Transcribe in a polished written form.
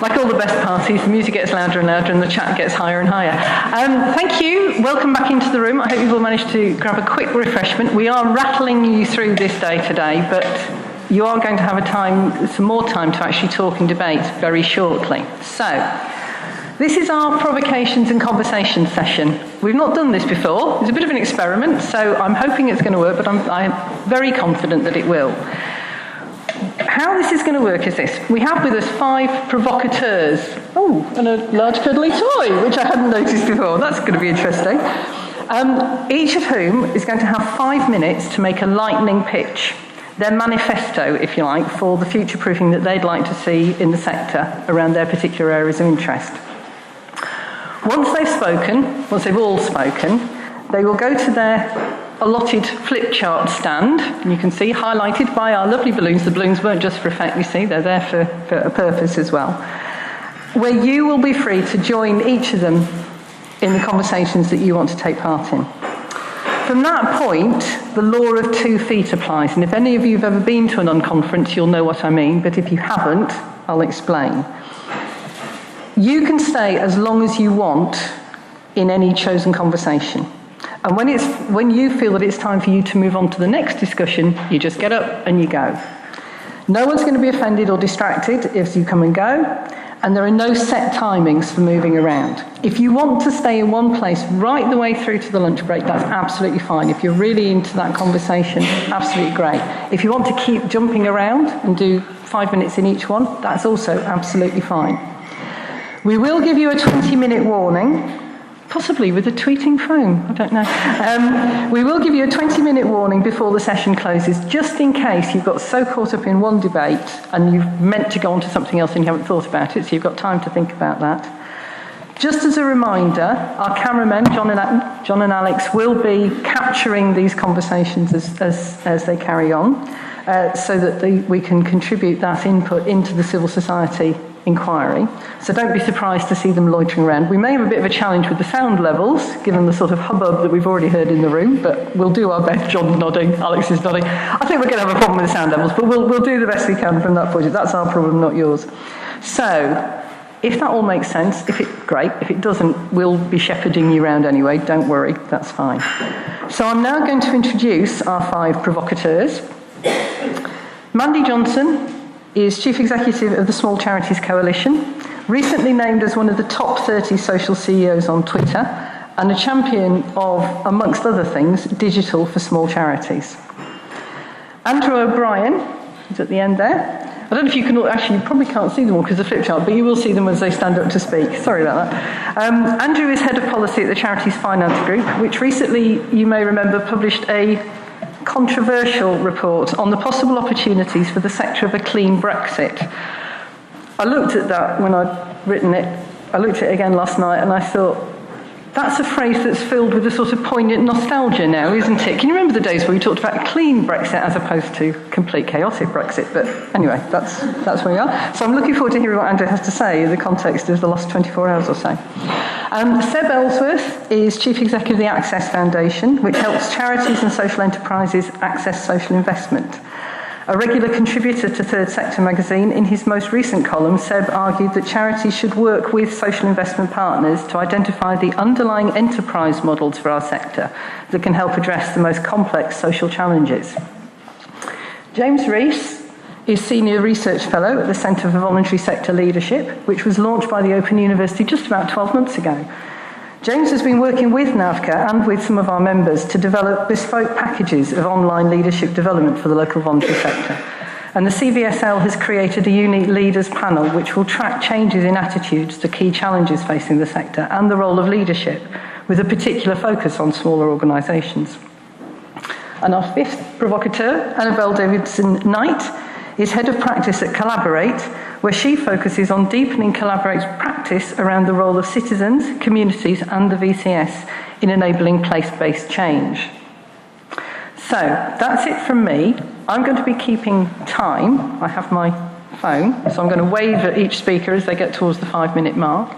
Like all the best parties, the music gets louder and louder and the chat gets higher and higher. Thank you. Welcome back into the room. I hope you've all managed to grab a quick refreshment. We are rattling you through this day today, but you are going to have some more time to actually talk and debate very shortly. So, this is our Provocations and Conversations session. We've not done this before. It's a bit of an experiment, so I'm hoping it's going to work, but I'm very confident that it will. How this is going to work is this. We have with us 5 provocateurs. Oh, and a large cuddly toy, which I hadn't noticed before. That's going to be interesting. Each of whom is going to have 5 minutes to make a lightning pitch, their manifesto, if you like, for the future-proofing that they'd like to see in the sector around their particular areas of interest. Once they've all spoken, they will go to their allotted flip chart stand, and you can see highlighted by our lovely balloons. The balloons weren't just for effect, you see, they're there for a purpose as well, where you will be free to join each of them in the conversations that you want to take part in. From that point, the law of 2 feet applies, and if any of you have ever been to an unconference, you'll know what I mean, but if you haven't, I'll explain. You can stay as long as you want in any chosen conversation. And when you feel that it's time for you to move on to the next discussion, you just get up and you go. No one's going to be offended or distracted if you come and go, and there are no set timings for moving around. If you want to stay in one place right the way through to the lunch break, that's absolutely fine. If you're really into that conversation, absolutely great. If you want to keep jumping around and do 5 minutes in each one, that's also absolutely fine. We will give you a 20-minute warning, possibly with a tweeting phone, I don't know. We will give you a 20-minute warning before the session closes, just in case you've got so caught up in one debate and you've meant to go on to something else and you haven't thought about it, so you've got time to think about that. Just as a reminder, our cameramen, John and Alex, will be capturing these conversations as they carry on, so that we can contribute that input into the civil society inquiry. So don't be surprised to see them loitering around. We may have a bit of a challenge with the sound levels, given the sort of hubbub that we've already heard in the room, but we'll do our best. John's nodding, Alex is nodding. I think we're going to have a problem with the sound levels, but we'll do the best we can from that point of view. That's our problem, not yours. So, if that all makes sense, great. If it doesn't, we'll be shepherding you around anyway. Don't worry, that's fine. So I'm now going to introduce our 5 provocateurs. Mandy Johnson is Chief Executive of the Small Charities Coalition, recently named as one of the top 30 social CEOs on Twitter, and a champion of, amongst other things, digital for small charities. Andrew O'Brien is at the end there. I don't know if you can you probably can't see them all because of the flip chart, but you will see them as they stand up to speak. Sorry about that. Andrew is Head of Policy at the Charities Finance Group, which recently, you may remember, published a controversial report on the possible opportunities for the sector of a clean Brexit. I looked at that when I'd written it. I looked at it again last night and I thought, that's a phrase that's filled with a sort of poignant nostalgia now, isn't it? Can you remember the days where we talked about a clean Brexit as opposed to complete chaotic Brexit? But anyway, that's where we are. So I'm looking forward to hearing what Andrew has to say in the context of the last 24 hours or so. Seb Ellsworth is Chief Executive of the Access Foundation, which helps charities and social enterprises access social investment. A regular contributor to Third Sector magazine, in his most recent column, Seb argued that charities should work with social investment partners to identify the underlying enterprise models for our sector that can help address the most complex social challenges. James Rees is Senior Research Fellow at the Centre for Voluntary Sector Leadership, which was launched by the Open University just about 12 months ago. James has been working with NAVCA and with some of our members to develop bespoke packages of online leadership development for the local voluntary sector. And the CVSL has created a unique leaders panel which will track changes in attitudes to key challenges facing the sector and the role of leadership, with a particular focus on smaller organisations. And our 5th provocateur, Annabelle Davidson-Knight, is Head of Practice at Collaborate, where she focuses on deepening Collaborate's practice around the role of citizens, communities and the VCS in enabling place-based change. So, that's it from me. I'm going to be keeping time. I have my phone, so I'm going to wave at each speaker as they get towards the 5-minute mark.